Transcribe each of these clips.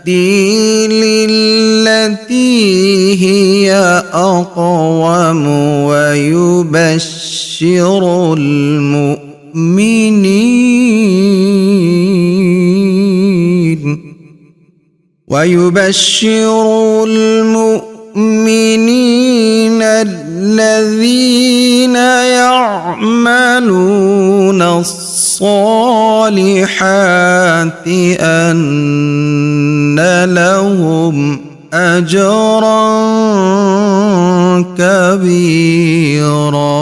للتي هي أقوم ويبشر المؤمنين الذين يعملون الصالحات أن لهم أجرا كبيرا.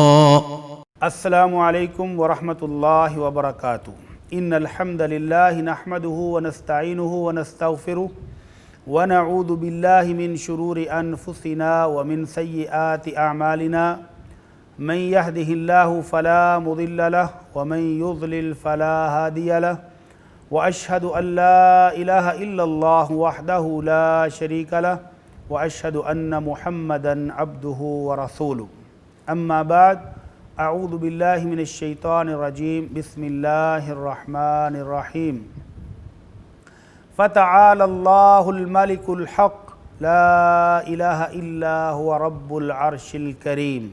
السلام علیکم ورحمۃ اللہ وبرکاتہ. ان الحمد للہ نحمده ونستعینه ونستغفره ونعوذ باللہ من شرور انفسنا ومن سیئات اعمالنا من يهده الله فلا مضل له ومن يضلل فلا هادي له واشهد ان لا اله الا الله وحده لا شريك له واشهد ان محمدا عبده ورسوله. اما بعد، اعوذ باللہ من الشیطان الرجیم. بسم اللہ الرحمن الرحیم. فتعالى اللہ الملک الحق لا الہ الا هو رب العرش الکریم.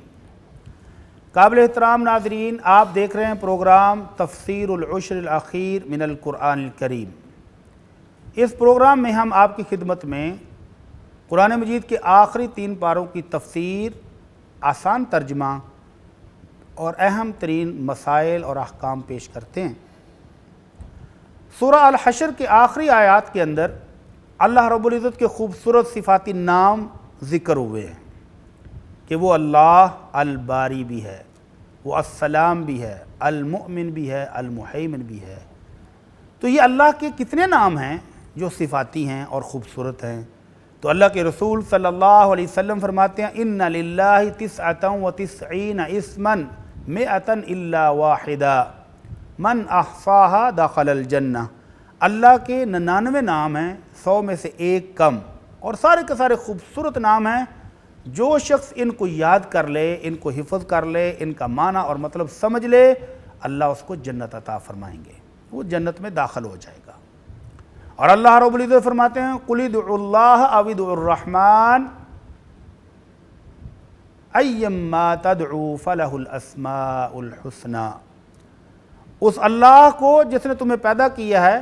قابل احترام ناظرین، آپ دیکھ رہے ہیں پروگرام تفسیر العشر الاخیر من القرآن الکریم. اس پروگرام میں ہم آپ کی خدمت میں قرآن مجید کے آخری 3 پاروں کی تفسیر، آسان ترجمہ اور اہم ترین مسائل اور احکام پیش کرتے ہیں. سورہ الحشر کے آخری آیات کے اندر اللہ رب العزت کے خوبصورت صفاتی نام ذکر ہوئے ہیں کہ وہ اللہ الباری بھی ہے، وہ السلام بھی ہے، المؤمن بھی ہے، المحیمن بھی ہے. تو یہ اللہ کے کتنے نام ہیں جو صفاتی ہیں اور خوبصورت ہیں. تو اللہ کے رسول صلی اللہ علیہ وسلم فرماتے ہیں ان للہ 99 اسما 100 الا واحدا من احصاها دخل الجنہ. اللہ کے 99 نام ہیں، 100 میں سے ایک کم، اور سارے کے سارے خوبصورت نام ہیں. جو شخص ان کو یاد کر لے، ان کو حفظ کر لے، ان کا معنی اور مطلب سمجھ لے، اللہ اس کو جنت عطا فرمائیں گے، وہ جنت میں داخل ہو جائے گا. اور اللہ رب العزت فرماتے ہیں قل ادعوا اللہ او ادعوا الرحمن ایما تدعوا فلہ الاسماء الحسنى. اس اللہ کو جس نے تمہیں پیدا کیا ہے،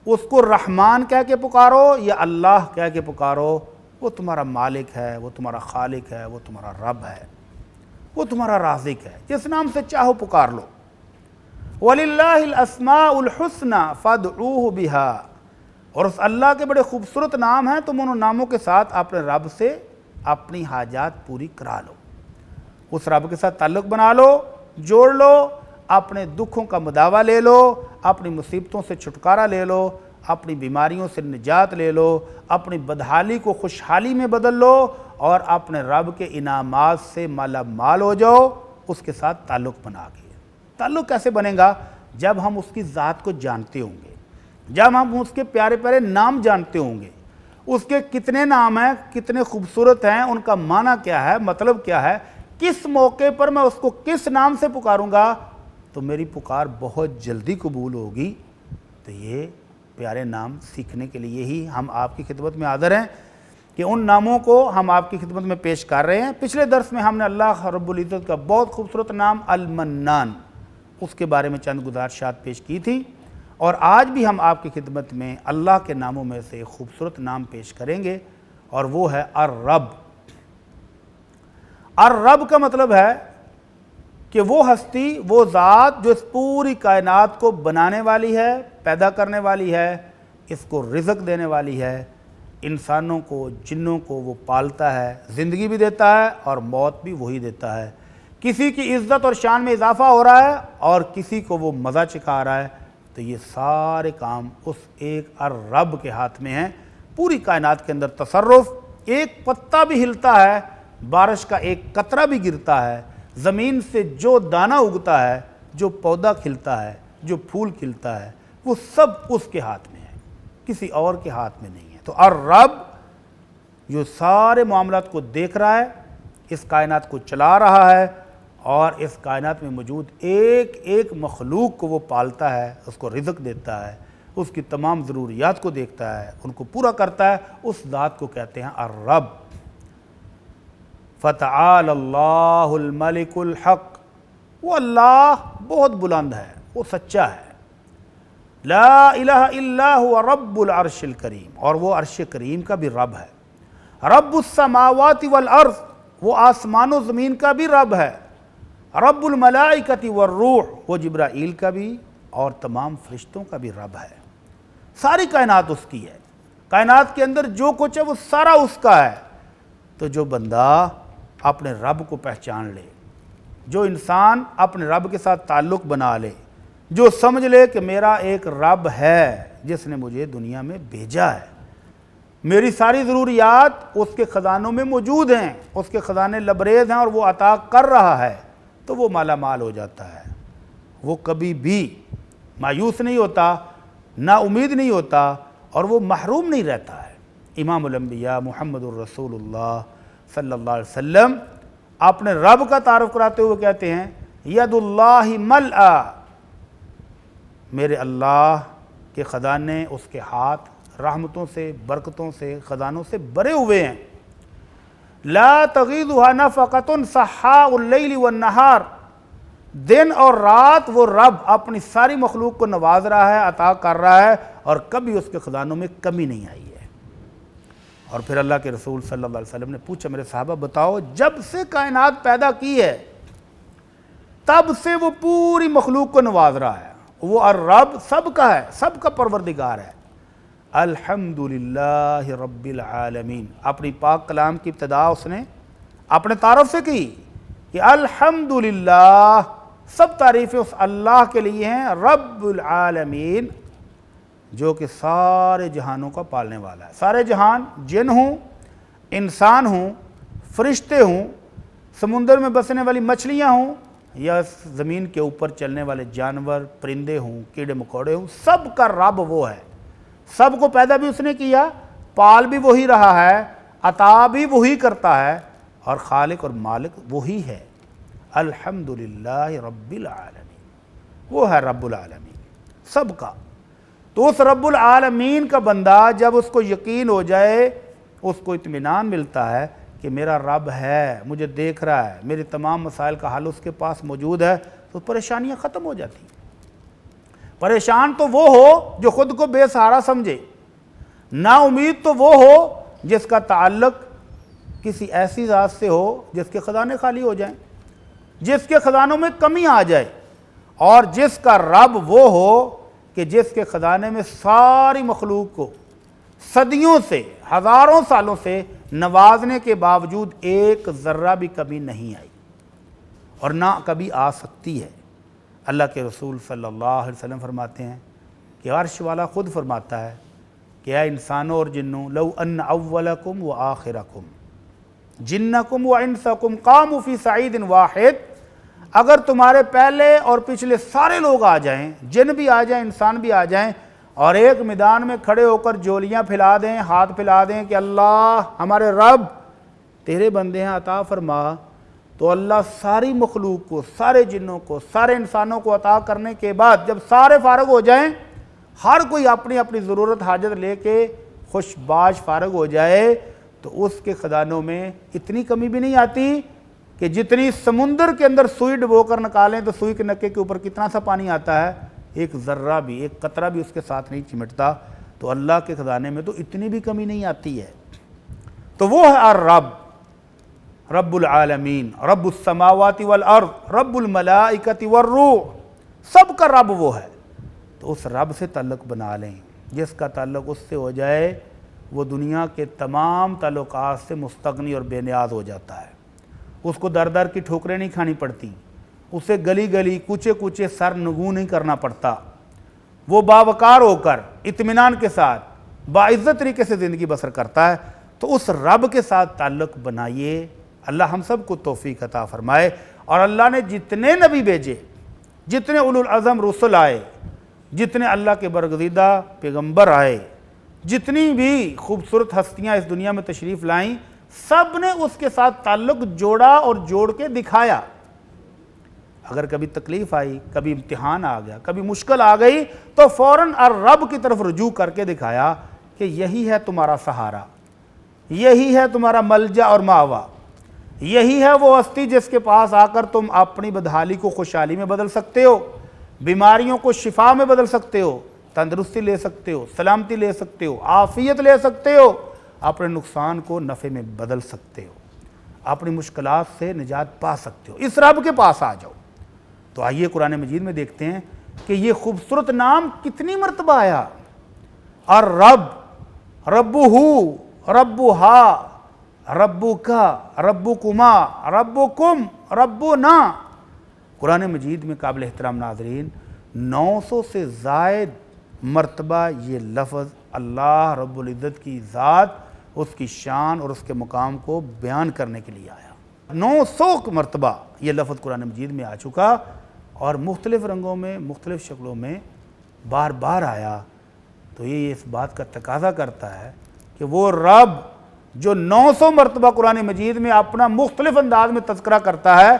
اس کو رحمان کہہ کے پکارو یا اللہ کہہ کے پکارو. وہ تمہارا مالک ہے، وہ تمہارا خالق ہے، وہ تمہارا رب ہے، وہ تمہارا رازق ہے. جس نام سے چاہو پکار لو. وَلِلَّهِ الْأَسْمَاءُ الْحُسْنَى فَادْعُوهُ بِهَا. اور اس اللہ کے بڑے خوبصورت نام ہیں، تم ان ناموں کے ساتھ اپنے رب سے اپنی حاجات پوری کرا لو. اس رب کے ساتھ تعلق بنا لو، جوڑ لو، اپنے دکھوں کا مداوا لے لو، اپنی مصیبتوں سے چھٹکارا لے لو، اپنی بیماریوں سے نجات لے لو، اپنی بدحالی کو خوشحالی میں بدل لو، اور اپنے رب کے انعامات سے مالا مال ہو جاؤ. اس کے ساتھ تعلق بنا کے. تعلق کیسے بنے گا؟ جب ہم اس کی ذات کو جانتے ہوں گے، جب ہم اس کے پیارے پیارے نام جانتے ہوں گے. اس کے کتنے نام ہیں، کتنے خوبصورت ہیں، ان کا معنی کیا ہے، مطلب کیا ہے، کس موقع پر میں اس کو کس نام سے پکاروں گا تو میری پکار بہت جلدی قبول ہوگی. تو یہ پیارے نام سیکھنے کے لیے ہی ہم آپ کی خدمت میں حاضر ہیں کہ ان ناموں کو ہم آپ کی خدمت میں پیش کر رہے ہیں. پچھلے درس میں ہم نے اللہ رب العزت کا بہت خوبصورت نام المنان، اس کے بارے میں چند گزارشات پیش کی تھی، اور آج بھی ہم آپ کی خدمت میں اللہ کے ناموں میں سے ایک خوبصورت نام پیش کریں گے، اور وہ ہے الرب. الرب کا مطلب ہے کہ وہ ہستی، وہ ذات جو اس پوری کائنات کو بنانے والی ہے، پیدا کرنے والی ہے، اس کو رزق دینے والی ہے. انسانوں کو، جنوں کو وہ پالتا ہے، زندگی بھی دیتا ہے اور موت بھی وہی دیتا ہے. کسی کی عزت اور شان میں اضافہ ہو رہا ہے اور کسی کو وہ مزہ چکھا رہا ہے. تو یہ سارے کام اس ایک الرب کے ہاتھ میں ہیں. پوری کائنات کے اندر تصرف. ایک پتا بھی ہلتا ہے، بارش کا ایک قطرہ بھی گرتا ہے، زمین سے جو دانہ اگتا ہے، جو پودا کھلتا ہے، جو پھول کھلتا ہے، وہ سب اس کے ہاتھ میں ہے، کسی اور کے ہاتھ میں نہیں ہے. تو الرب جو سارے معاملات کو دیکھ رہا ہے، اس کائنات کو چلا رہا ہے، اور اس کائنات میں موجود ایک ایک مخلوق کو وہ پالتا ہے، اس کو رزق دیتا ہے، اس کی تمام ضروریات کو دیکھتا ہے، ان کو پورا کرتا ہے، اس ذات کو کہتے ہیں الرب۔ فتعال اللہ الملک الحق، وہ اللہ بہت بلند ہے، وہ سچا ہے۔ لا الہ الا هو رب العرش الکریم، اور وہ عرش کریم کا بھی رب ہے۔ رب السماوات والارض، وہ آسمان و زمین کا بھی رب ہے۔ رب الملائکۃ والروح، وہ جبرائیل کا بھی اور تمام فرشتوں کا بھی رب ہے۔ ساری کائنات اس کی ہے، کائنات کے اندر جو کچھ ہے وہ سارا اس کا ہے۔ تو جو بندہ اپنے رب کو پہچان لے، جو انسان اپنے رب کے ساتھ تعلق بنا لے، جو سمجھ لے کہ میرا ایک رب ہے جس نے مجھے دنیا میں بھیجا ہے، میری ساری ضروریات اس کے خزانوں میں موجود ہیں، اس کے خزانے لبریز ہیں اور وہ عطا کر رہا ہے، تو وہ مالا مال ہو جاتا ہے۔ وہ کبھی بھی مایوس نہیں ہوتا، نا امید نہیں ہوتا، اور وہ محروم نہیں رہتا ہے۔ امام الانبیاء محمد الرسول اللہ صلی اللہ علیہ وسلم اپنے رب کا تعارف کراتے ہوئے کہتے ہیں ید اللہ ملأ، میرے اللہ کے خزانے، اس کے ہاتھ رحمتوں سے، برکتوں سے، خزانوں سے بھرے ہوئے ہیں۔ لا تغیضها نفقۃ سحاء اللیل والنہار، دن اور رات وہ رب اپنی ساری مخلوق کو نواز رہا ہے، عطا کر رہا ہے، اور کبھی اس کے خزانوں میں کمی نہیں آئی ہے۔ اور پھر اللہ کے رسول صلی اللہ علیہ وسلم نے پوچھا میرے صحابہ بتاؤ، جب سے کائنات پیدا کی ہے تب سے وہ پوری مخلوق کو نواز رہا ہے، وہ الرب سب کا ہے، سب کا پروردگار ہے۔ الحمدللہ رب العالمین، اپنی پاک کلام کی ابتدا اس نے اپنے تعارف سے کی کہ الحمدللہ، سب تعریفیں اس اللہ کے لیے ہیں، رب العالمین، جو کہ سارے جہانوں کا پالنے والا ہے۔ سارے جہان، جن ہوں، انسان ہوں، فرشتے ہوں، سمندر میں بسنے والی مچھلیاں ہوں، یا زمین کے اوپر چلنے والے جانور، پرندے ہوں، کیڑے مکوڑے ہوں، سب کا رب وہ ہے۔ سب کو پیدا بھی اس نے کیا، پال بھی وہی رہا ہے، عطا بھی وہی کرتا ہے، اور خالق اور مالک وہی ہے۔ الحمدللہ رب العالمین، وہ ہے رب العالمین سب کا۔ تو اس رب العالمین کا بندہ جب اس کو یقین ہو جائے، اس کو اطمینان ملتا ہے کہ میرا رب ہے، مجھے دیکھ رہا ہے، میرے تمام مسائل کا حل اس کے پاس موجود ہے، تو پریشانیاں ختم ہو جاتی ہیں۔ پریشان تو وہ ہو جو خود کو بے سہارا سمجھے، نا امید تو وہ ہو جس کا تعلق کسی ایسی ذات سے ہو جس کے خزانے خالی ہو جائیں، جس کے خزانوں میں کمی آ جائے، اور جس کا رب وہ ہو کہ جس کے خزانے میں ساری مخلوق کو صدیوں سے، ہزاروں سالوں سے نوازنے کے باوجود ایک ذرہ بھی کمی نہیں آئی، اور نہ کبھی آ سکتی ہے۔ اللہ کے رسول صلی اللہ علیہ وسلم فرماتے ہیں کہ عرش والا خود فرماتا ہے کہ اے انسانوں اور جنوں، لو ان اولکم و آخرکم جنکم و انسکم قاموا فی صعید واحد، اگر تمہارے پہلے اور پچھلے سارے لوگ آ جائیں، جن بھی آ جائیں، انسان بھی آ جائیں، اور ایک میدان میں کھڑے ہو کر جولیاں پھیلا دیں، ہاتھ پھیلا دیں کہ اللہ ہمارے رب تیرے بندے ہیں، عطا فرما، تو اللہ ساری مخلوق کو، سارے جنوں کو، سارے انسانوں کو عطا کرنے کے بعد جب سارے فارغ ہو جائیں، ہر کوئی اپنی اپنی ضرورت حاجت لے کے خوش باش فارغ ہو جائے، تو اس کے خزانوں میں اتنی کمی بھی نہیں آتی کہ جتنی سمندر کے اندر سوئی ڈبو کر نکالیں تو سوئی کے نکے کے اوپر کتنا سا پانی آتا ہے، ایک ذرہ بھی، ایک قطرہ بھی اس کے ساتھ نہیں چمٹتا۔ تو اللہ کے خزانے میں تو اتنی بھی کمی نہیں آتی ہے۔ تو وہ ہے الرب، رب العالمین، رب السماوات والارض، رب الملائکۃ والروح، سب کا رب وہ ہے۔ تو اس رب سے تعلق بنا لیں، جس کا تعلق اس سے ہو جائے وہ دنیا کے تمام تعلقات سے مستغنی اور بے نیاز ہو جاتا ہے۔ اس کو در در کی ٹھوکریں نہیں کھانی پڑتی، اسے گلی گلی کوچے کوچے سر نگوں نہیں کرنا پڑتا، وہ باوقار ہو کر اطمینان کے ساتھ باعزت طریقے سے زندگی بسر کرتا ہے۔ تو اس رب کے ساتھ تعلق بنائیے، اللہ ہم سب کو توفیق عطا فرمائے۔ اور اللہ نے جتنے نبی بھیجے، جتنے اولو العزم رسل آئے، جتنے اللہ کے برگزیدہ پیغمبر آئے، جتنی بھی خوبصورت ہستیاں اس دنیا میں تشریف لائیں، سب نے اس کے ساتھ تعلق جوڑا اور جوڑ کے دکھایا۔ اگر کبھی تکلیف آئی، کبھی امتحان آ گیا، کبھی مشکل آ گئی، تو فوراً الرب کی طرف رجوع کر کے دکھایا کہ یہی ہے تمہارا سہارا، یہی ہے تمہارا ملجا اور ماوا، یہی ہے وہ ہستی جس کے پاس آ کر تم اپنی بدحالی کو خوشحالی میں بدل سکتے ہو، بیماریوں کو شفا میں بدل سکتے ہو، تندرستی لے سکتے ہو، سلامتی لے سکتے ہو، عافیت لے سکتے ہو، اپنے نقصان کو نفع میں بدل سکتے ہو، اپنی مشکلات سے نجات پا سکتے ہو۔ اس رب کے پاس آ جاؤ۔ تو آئیے قرآن مجید میں دیکھتے ہیں کہ یہ خوبصورت نام کتنی مرتبہ آیا۔ اور ربہ، ربہا، ربکا، ربکما، ربکم، ربنا۔ قرآن مجید میں قابل احترام ناظرین 900 سے زائد مرتبہ یہ لفظ اللہ رب العزت کی ذات، اس کی شان اور اس کے مقام کو بیان کرنے کے لیے آیا۔ 900 مرتبہ یہ لفظ قرآن مجید میں آ چکا اور مختلف رنگوں میں، مختلف شکلوں میں بار بار آیا۔ تو یہ اس بات کا تقاضا کرتا ہے کہ وہ رب جو 900 مرتبہ قرآن مجید میں اپنا مختلف انداز میں تذکرہ کرتا ہے،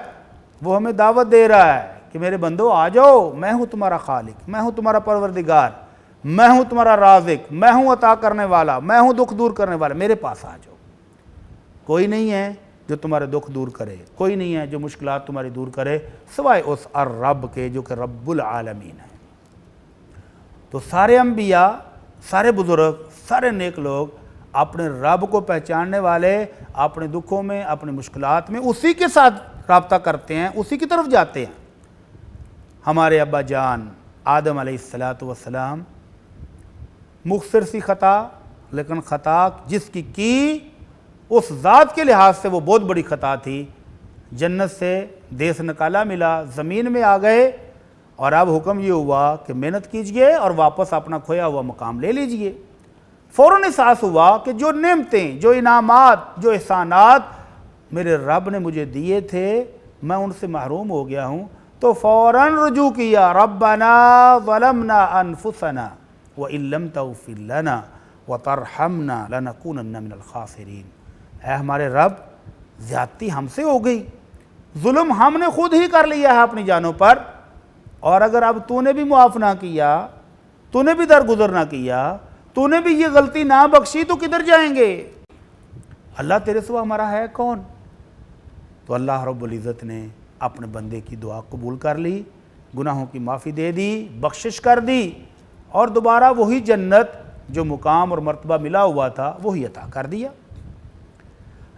وہ ہمیں دعوت دے رہا ہے کہ میرے بندو آ جاؤ، میں ہوں تمہارا خالق، میں ہوں تمہارا پروردگار، میں ہوں تمہارا رازق، میں ہوں عطا کرنے والا، میں ہوں دکھ دور کرنے والا، میرے پاس آ جاؤ۔ کوئی نہیں ہے جو تمہارے دکھ دور کرے، کوئی نہیں ہے جو مشکلات تمہاری دور کرے سوائے اس الرب کے جو کہ رب العالمین ہے۔ تو سارے انبیاء، سارے بزرگ، سارے نیک لوگ اپنے رب کو پہچاننے والے اپنے دکھوں میں، اپنے مشکلات میں اسی کے ساتھ رابطہ کرتے ہیں، اسی کی طرف جاتے ہیں۔ ہمارے ابا جان آدم علیہ السلام مختصر سی خطا، لیکن خطا جس کی اس ذات کے لحاظ سے وہ بہت بڑی خطا تھی، جنت سے دیس نکالا ملا، زمین میں آ گئے اور اب حکم یہ ہوا کہ محنت کیجئے اور واپس اپنا کھویا ہوا مقام لے لیجئے۔ فوراً احساس ہوا کہ جو نعمتیں، جو انعامات، جو احسانات میرے رب نے مجھے دیے تھے میں ان سے محروم ہو گیا ہوں، تو فوراً رجوع کیا، ربنا ظلمنا انفسنا وَإِن لَمْ تَغْفِرْ لَنَا وَتَرْحَمْنَا لَنَكُونَنَّ مِنَ الْخَاسِرِينَ۔ اے ہمارے رب، زیادتی ہم سے ہو گئی، ظلم ہم نے خود ہی کر لیا ہے اپنی جانوں پر، اور اگر اب تو نے بھی معاف نہ کیا، تو نے بھی درگزر نہ کیا، تو نے بھی یہ غلطی نہ بخشی تو کدھر جائیں گے؟ اللہ تیرے سوا ہمارا ہے کون؟ تو اللہ رب العزت نے اپنے بندے کی دعا قبول کر لی، گناہوں کی معافی دے دی، بخشش کر دی، اور دوبارہ وہی جنت جو مقام اور مرتبہ ملا ہوا تھا وہی عطا کر دیا۔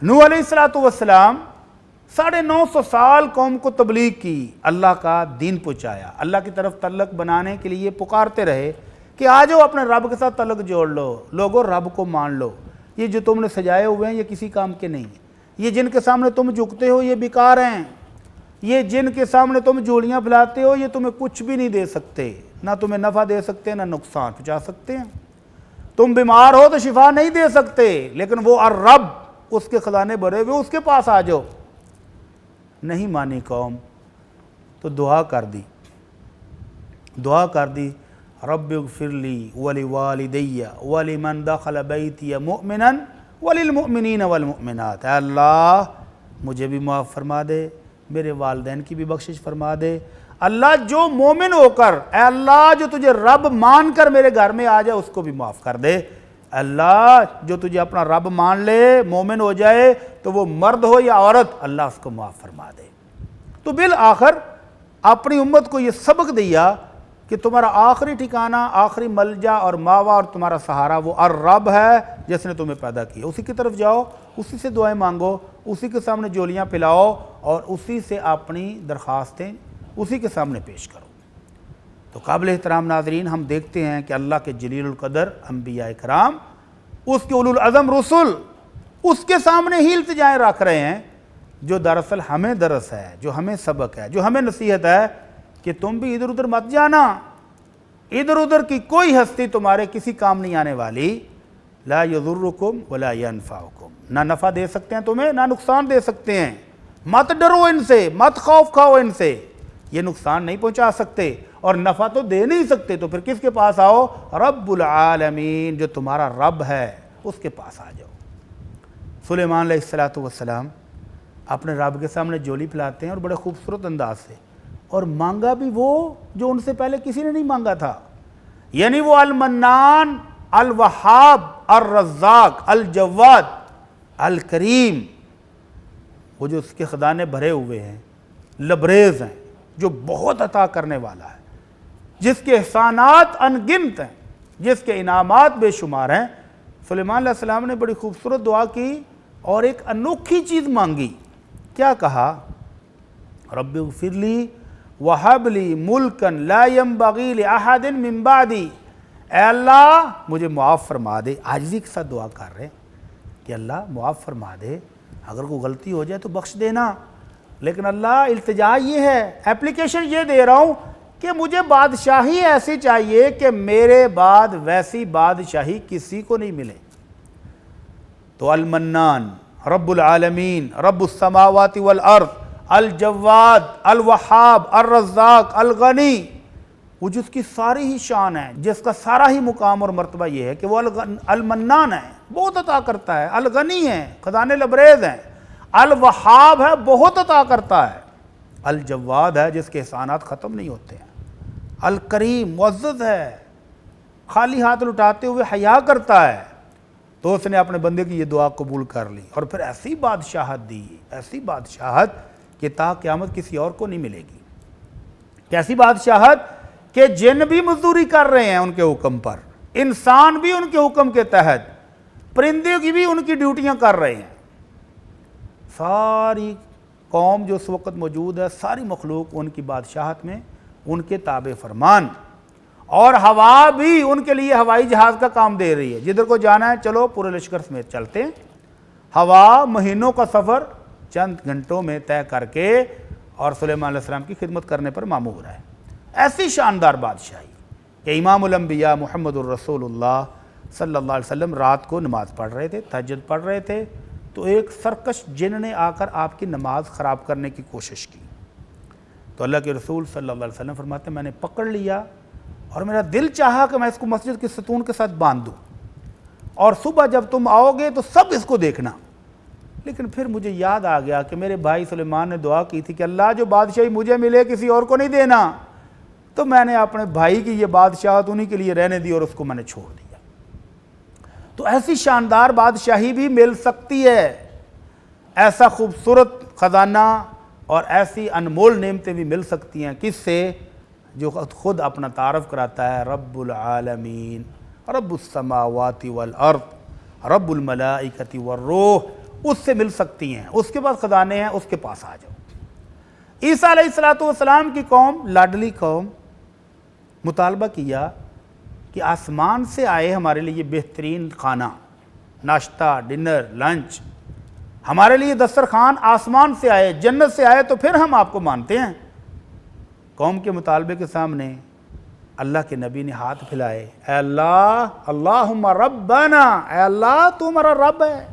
نوح علیہ السلام 950 سال قوم کو تبلیغ کی، اللہ کا دین پہنچایا، اللہ کی طرف تعلق بنانے کے لیے پکارتے رہے کہ آ جاؤ اپنے رب کے ساتھ تعلق جوڑ لو، لوگوں رب کو مان لو، یہ جو تم نے سجائے ہوئے ہیں یہ کسی کام کے نہیں ہیں، یہ جن کے سامنے تم جھکتے ہو یہ بیکار ہیں، یہ جن کے سامنے تم جوڑیاں پھیلاتے ہو یہ تمہیں کچھ بھی نہیں دے سکتے، نہ تمہیں نفع دے سکتے نہ نقصان پہنچا سکتے ہیں، تم بیمار ہو تو شفا نہیں دے سکتے، لیکن وہ الرب، اس کے خزانے بھرے ہوئے، اس کے پاس آ جاؤ۔ نہیں مانی قوم، تو دعا کر دی، رب اغفر لی ولوالدی ولمن دخل بیتی مؤمنا وللمؤمنین والمؤمنات۔ اے اللہ مجھے بھی معاف فرما دے، میرے والدین کی بھی بخشش فرما دے، اللہ جو مومن ہو کر، اے اللہ جو تجھے رب مان کر میرے گھر میں آ جائے اس کو بھی معاف کر دے، اللہ جو تجھے اپنا رب مان لے، مومن ہو جائے تو وہ مرد ہو یا عورت، اللہ اس کو معاف فرما دے۔ تو بالآخر اپنی امت کو یہ سبق دیا کہ تمہارا آخری ٹھکانہ، آخری ملجا اور ماوا اور تمہارا سہارا وہ الرب ہے جس نے تمہیں پیدا کیا، اسی کی طرف جاؤ، اسی سے دعائیں مانگو، اسی کے سامنے جولیاں پھیلاؤ اور اسی سے اپنی درخواستیں اسی کے سامنے پیش کرو۔ تو قابل احترام ناظرین، ہم دیکھتے ہیں کہ اللہ کے جلیل القدر انبیاء کرام، اس کے اولو العزم رسل اس کے سامنے ہی التجائیں رکھ رہے ہیں، جو دراصل ہمیں درس ہے، جو ہمیں سبق ہے، جو ہمیں نصیحت ہے کہ تم بھی ادھر ادھر مت جانا، ادھر ادھر کی کوئی ہستی تمہارے کسی کام نہیں آنے والی، لا یضرکم ولا ینفعکم، نہ نفع دے سکتے ہیں تمہیں نہ نقصان دے سکتے ہیں، مت ڈرو ان سے، مت خوف کھاؤ ان سے، یہ نقصان نہیں پہنچا سکتے اور نفع تو دے نہیں سکتے، تو پھر کس کے پاس آؤ؟ رب العالمین جو تمہارا رب ہے اس کے پاس آ جاؤ۔ سلیمان علیہ السلام اپنے رب کے سامنے جولی پھیلاتے ہیں اور بڑے خوبصورت انداز سے، اور مانگا بھی وہ جو ان سے پہلے کسی نے نہیں مانگا تھا، یعنی وہ المنان، الوہاب، الرزاق، الجواد، الکریم، وہ جو اس کے خزانے بھرے ہوئے ہیں، لبریز ہیں، جو بہت عطا کرنے والا ہے، جس کے احسانات انگنت ہیں، جس کے انعامات بے شمار ہیں۔ سلیمان علیہ السلام نے بڑی خوبصورت دعا کی اور ایک انوکھی چیز مانگی۔ کیا کہا؟ رب اغفر لی وہب لی ملکا لا ينبغی لأحد من بعدی، اے اللہ مجھے معاف فرما دے۔ عاجزی کے ساتھ دعا کر رہے کہ اللہ معاف فرما دے، اگر کوئی غلطی ہو جائے تو بخش دینا، لیکن اللہ التجا یہ ہے، اپلیکیشن یہ دے رہا ہوں کہ مجھے بادشاہی ایسی چاہیے کہ میرے بعد ویسی بادشاہی کسی کو نہیں ملے۔ تو المنان، رب العالمین، رب السماوات والارض، الجواد، الوہاب، الرزاق، الغنی، وہ جس کی ساری ہی شان ہے، جس کا سارا ہی مقام اور مرتبہ یہ ہے کہ وہ المنان ہے، بہت عطا کرتا ہے، الغنی ہے، خزانے لبریز ہیں، الوہاب ہے، بہت عطا کرتا ہے، الجواد ہے، جس کے احسانات ختم نہیں ہوتے ہیں، الکریم، معزز ہے، خالی ہاتھ لٹاتے ہوئے حیا کرتا ہے۔ تو اس نے اپنے بندے کی یہ دعا قبول کر لی اور پھر ایسی بادشاہت دی، ایسی بادشاہت کہ تا قیامت کسی اور کو نہیں ملے گی۔ کیسی بادشاہت کہ جن بھی مزدوری کر رہے ہیں ان کے حکم پر، انسان بھی ان کے حکم کے تحت، پرندے کی بھی ان کی ڈیوٹیاں کر رہے ہیں، ساری قوم جو اس وقت موجود ہے، ساری مخلوق ان کی بادشاہت میں ان کے تابع فرمان، اور ہوا بھی ان کے لیے ہوائی جہاز کا کام دے رہی ہے، جدھر کو جانا ہے چلو پورے لشکر سمیت چلتے ہیں۔ ہوا مہینوں کا سفر چند گھنٹوں میں طے کر کے اور سلیمان علیہ السلام کی خدمت کرنے پر مامور ہے۔ ایسی شاندار بادشاہی کہ امام الانبیاء محمد الرسول اللہ صلی اللہ علیہ وسلم رات کو نماز پڑھ رہے تھے، تہجد پڑھ رہے تھے، تو ایک سرکش جن نے آ کر آپ کی نماز خراب کرنے کی کوشش کی۔ تو اللہ کے رسول صلی اللہ علیہ وسلم فرماتے ہیں میں نے پکڑ لیا اور میرا دل چاہا کہ میں اس کو مسجد کے ستون کے ساتھ باندھ دوں، اور صبح جب تم آؤ گے تو سب اس کو دیکھنا۔ لیکن پھر مجھے یاد آ گیا کہ میرے بھائی سلیمان نے دعا کی تھی کہ اللہ جو بادشاہی مجھے ملے کسی اور کو نہیں دینا، تو میں نے اپنے بھائی کی یہ بادشاہت انہی کے لیے رہنے دی اور اس کو میں نے چھوڑ دیا۔ تو ایسی شاندار بادشاہی بھی مل سکتی ہے، ایسا خوبصورت خزانہ اور ایسی انمول نعمتیں بھی مل سکتی ہیں، کس سے؟ جو خود اپنا تعارف کراتا ہے رب العالمین، رب السماوات والارض، رب الملائکۃ والروح، اس سے مل سکتی ہیں۔ اس کے بعد خزانے ہیں، اس کے پاس آ جاؤ۔ عیسیٰ علیہ السلام کی قوم، لاڈلی قوم، مطالبہ کیا کہ آسمان سے آئے ہمارے لیے بہترین کھانا، ناشتہ، ڈنر، لنچ، ہمارے لیے دسترخوان آسمان سے آئے، جنت سے آئے تو پھر ہم آپ کو مانتے ہیں۔ قوم کے مطالبے کے سامنے اللہ کے نبی نے ہاتھ پھیلائے، اے اللہ، اللہم ربنا، اے اللہ تو ہمارا رب ہے،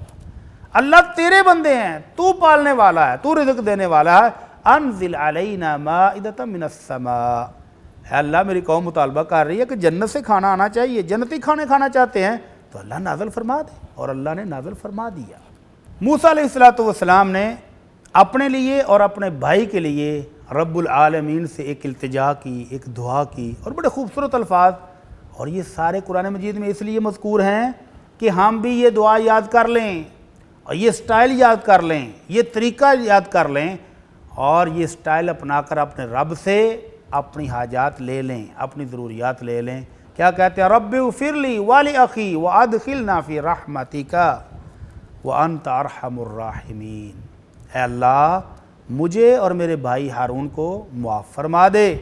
اللہ تیرے بندے ہیں، تو پالنے والا ہے، تو رزق دینے والا ہے، انزل علینا مائدۃ من السماء، اے اللہ میری قوم مطالبہ کر رہی ہے کہ جنت سے کھانا آنا چاہیے، جنتی کھانے کھانا چاہتے ہیں، تو اللہ نازل فرما دے، اور اللہ نے نازل فرما دیا۔ موسیٰ علیہ السلام نے اپنے لیے اور اپنے بھائی کے لیے رب العالمین سے ایک التجا کی، ایک دعا کی، اور بڑے خوبصورت الفاظ، اور یہ سارے قرآن مجید میں اس لیے مذکور ہیں کہ ہم بھی یہ دعا یاد کر لیں، اور یہ سٹائل یاد کر لیں، یہ طریقہ یاد کر لیں، اور یہ سٹائل اپنا کر اپنے رب سے اپنی حاجات لے لیں، اپنی ضروریات لے لیں۔ کیا کہتے ہیں؟ رب اغفر لی ولی وادخلنا فی رحمتک وانت ارحم الراحمین، اے اللہ مجھے اور میرے بھائی ہارون کو معاف فرما دے،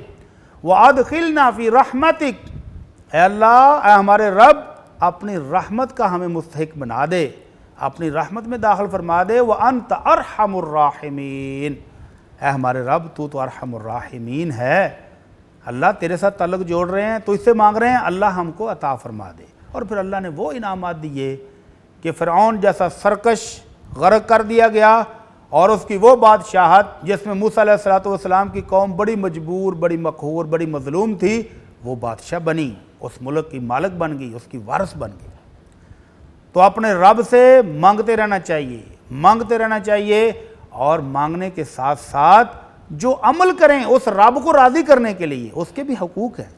وادخلنا فی رحمتک، اے اللہ، اے ہمارے رب اپنی رحمت کا ہمیں مستحق بنا دے، اپنی رحمت میں داخل فرما دے، وانت ارحم الراحمین، اے ہمارے رب تو ارحم الراحمین ہے، اللہ تیرے ساتھ تعلق جوڑ رہے ہیں، تو اس سے مانگ رہے ہیں، اللہ ہم کو عطا فرما دے۔ اور پھر اللہ نے وہ انعامات دیے کہ فرعون جیسا سرکش غرق کر دیا گیا، اور اس کی وہ بادشاہت جس میں موسیٰ علیہ السلام کی قوم بڑی مجبور، بڑی مقہور، بڑی مظلوم تھی، وہ بادشاہ بنی، اس ملک کی مالک بن گئی، اس کی وارث بن گئی۔ تو اپنے رب سے مانگتے رہنا چاہیے، مانگتے رہنا چاہیے، اور مانگنے کے ساتھ ساتھ جو عمل کریں اس رب کو راضی کرنے کے لیے، اس کے بھی حقوق ہیں۔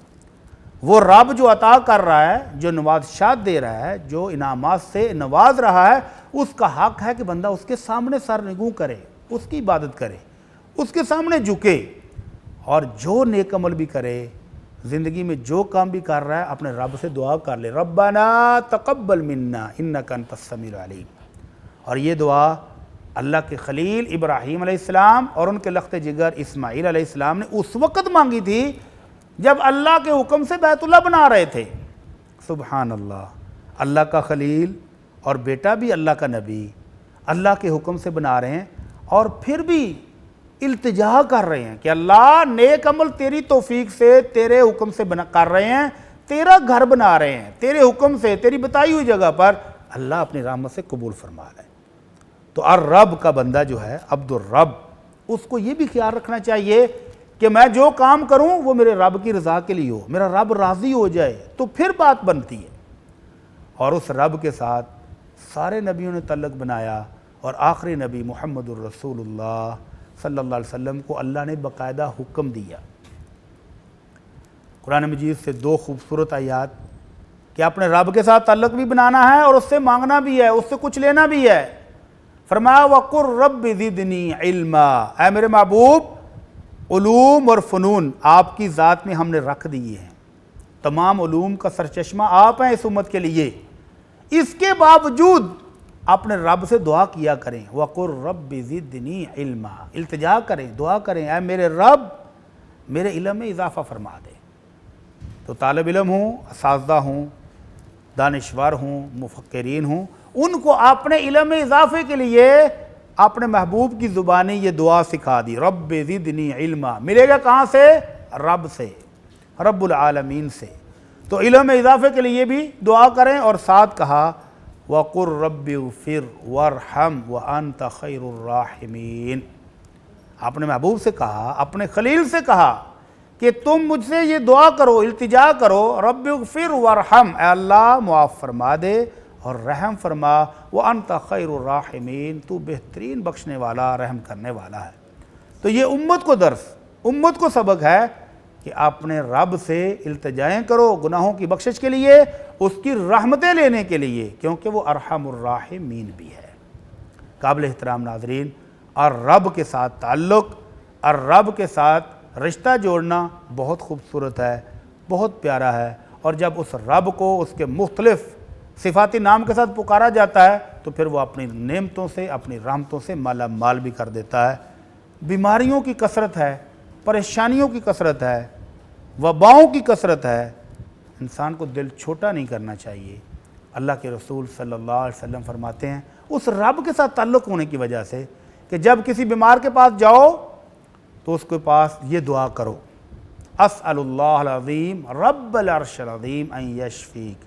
وہ رب جو عطا کر رہا ہے، جو نوازشات دے رہا ہے، جو انعامات سے نواز رہا ہے، اس کا حق ہے کہ بندہ اس کے سامنے سر نگوں کرے، اس کی عبادت کرے، اس کے سامنے جھکے، اور جو نیک عمل بھی کرے، زندگی میں جو کام بھی کر رہا ہے، اپنے رب سے دعا کر لے، ربنا تقبل منا انک انت السمیع العلیم۔ اور یہ دعا اللہ کے خلیل ابراہیم علیہ السلام اور ان کے لخت جگر اسماعیل علیہ السلام نے اس وقت مانگی تھی جب اللہ کے حکم سے بیت اللہ بنا رہے تھے۔ سبحان اللہ، اللہ کا خلیل اور بیٹا بھی اللہ کا نبی اللہ کے حکم سے بنا رہے ہیں، اور پھر بھی التجا کر رہے ہیں کہ اللہ نیک عمل تیری توفیق سے، تیرے حکم سے کر رہے ہیں، تیرا گھر بنا رہے ہیں، تیرے حکم سے، تیری بتائی ہوئی جگہ پر، اللہ اپنی رحمت سے قبول فرما رہا ہے۔ تو الرب کا بندہ جو ہے، عبد الرب، اس کو یہ بھی خیال رکھنا چاہیے کہ میں جو کام کروں وہ میرے رب کی رضا کے لیے ہو، میرا رب راضی ہو جائے، تو پھر بات بنتی ہے۔ اور اس رب کے ساتھ سارے نبیوں نے تعلق بنایا، اور آخری نبی محمد الرسول اللہ صلی اللہ علیہ وسلم کو اللہ نے باقاعدہ حکم دیا۔ قرآن مجید سے دو خوبصورت آیات کہ اپنے رب کے ساتھ تعلق بھی بنانا ہے اور اس سے مانگنا بھی ہے، اس سے کچھ لینا بھی ہے۔ فرمایا وَقُلْ رَبِّ زِدْنِی عِلْمًا، اے میرے محبوب، علوم اور فنون آپ کی ذات میں ہم نے رکھ دیے ہیں، تمام علوم کا سرچشمہ آپ ہیں اس امت کے لیے، اس کے باوجود اپنے رب سے دعا کیا کریں، وَقُلْ رَبِّ زِدْنِی عِلْمًا، التجا کریں، دعا کریں، اے میرے رب میرے علم میں اضافہ فرما دے۔ تو طالب علم ہوں، اساتذہ ہوں، دانشور ہوں، مفکرین ہوں، ان کو اپنے علم میں اضافے کے لیے اپنے محبوب کی زبانی یہ دعا سکھا دی، رب زدنی علما۔ ملے گا کہاں سے؟ رب سے، رب العالمین سے۔ تو علم میں اضافے کے لیے بھی دعا کریں، اور ساتھ کہا وَقُلْ رَبِّ اغْفِرْ وَارْحَمْ وَأَنْتَ خَيْرُ الرَّاحِمِينَ۔ اپنے محبوب سے کہا، اپنے خلیل سے کہا کہ تم مجھ سے یہ دعا کرو، التجا کرو، رب اغفر وارحم، اے اللہ معاف فرما دے اور رحم فرما، وَأَنْتَ خَيْرُ الرَّاحِمِينَ، تو بہترین بخشنے والا، رحم کرنے والا ہے۔ تو یہ امت کو درس، امت کو سبق ہے کہ اپنے رب سے التجائیں کرو گناہوں کی بخشش کے لیے، اس کی رحمتیں لینے کے لیے، کیونکہ وہ ارحم الراحمین بھی ہے۔ قابل احترام ناظرین، اور رب کے ساتھ تعلق، اور رب کے ساتھ رشتہ جوڑنا بہت خوبصورت ہے، بہت پیارا ہے، اور جب اس رب کو اس کے مختلف صفاتی نام کے ساتھ پکارا جاتا ہے تو پھر وہ اپنی نعمتوں سے، اپنی رحمتوں سے مالا مال بھی کر دیتا ہے۔ بیماریوں کی کثرت ہے، پریشانیوں کی کثرت ہے، وباؤں کی کثرت ہے، انسان کو دل چھوٹا نہیں کرنا چاہیے۔ اللہ کے رسول صلی اللہ علیہ وسلم فرماتے ہیں اس رب کے ساتھ تعلق ہونے کی وجہ سے کہ جب کسی بیمار کے پاس جاؤ تو اس کے پاس یہ دعا کرو، اسأل اللہ العظیم رب العرش العظیم ان یشفیک،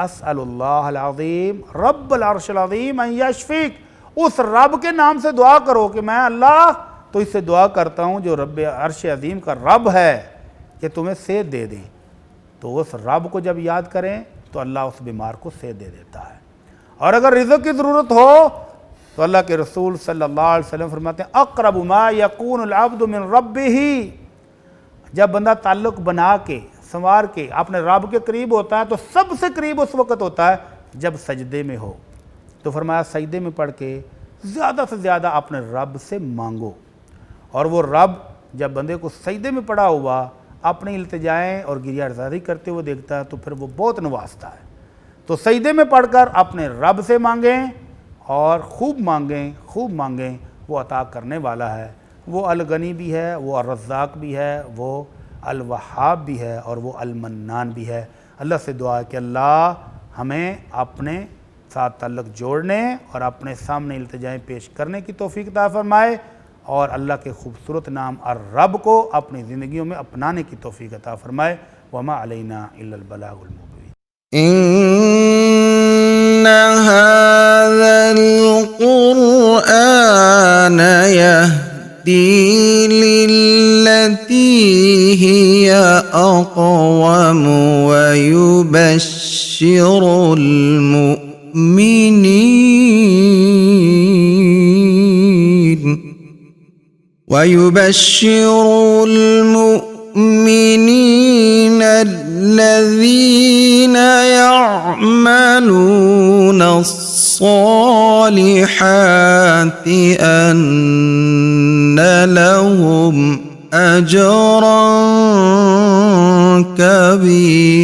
اسأل اللہ العظیم رب العرش العظیم ان یشفیک۔ اس رب کے نام سے دعا کرو کہ میں اللہ تو اس سے دعا کرتا ہوں جو رب عرش عظیم کا رب ہے کہ تمہیں صحت دے دے۔ تو اس رب کو جب یاد کریں تو اللہ اس بیمار کو صحت دے دیتا ہے۔ اور اگر رزق کی ضرورت ہو تو اللہ کے رسول صلی اللہ علیہ وسلم فرماتے ہیں اقرب ما یکون العبد من ربہ، جب بندہ تعلق بنا کے سنوار کے اپنے رب کے قریب ہوتا ہے تو سب سے قریب اس وقت ہوتا ہے جب سجدے میں ہو۔ تو فرمایا سجدے میں پڑھ کے زیادہ سے زیادہ اپنے رب سے مانگو، اور وہ رب جب بندے کو سجدے میں پڑا ہوا اپنی التجائیں اور گریہ ارزاری کرتے ہوئے دیکھتا ہے تو پھر وہ بہت نوازتا ہے۔ تو سجدے میں پڑھ کر اپنے رب سے مانگیں اور خوب مانگیں، خوب مانگیں، وہ عطا کرنے والا ہے، وہ الغنی بھی ہے، وہ الرزاق بھی ہے، وہ الوہاب بھی ہے، اور وہ المنان بھی ہے۔ اللہ سے دعا ہے کہ اللہ ہمیں اپنے ساتھ تعلق جوڑنے اور اپنے سامنے التجائیں پیش کرنے کی توفیق عطا فرمائے، اور اللہ کے خوبصورت نام الرب کو اپنی زندگیوں میں اپنانے کی توفیق عطا فرمائے۔ وما علینا الا البلاغ المبین۔ إن هذا القرآن يهدي للتي هي أقوم ويبشر المؤمنين ويبشر المؤمنين الذين يعملون الصالحات أن لهم أجرا كبيرا.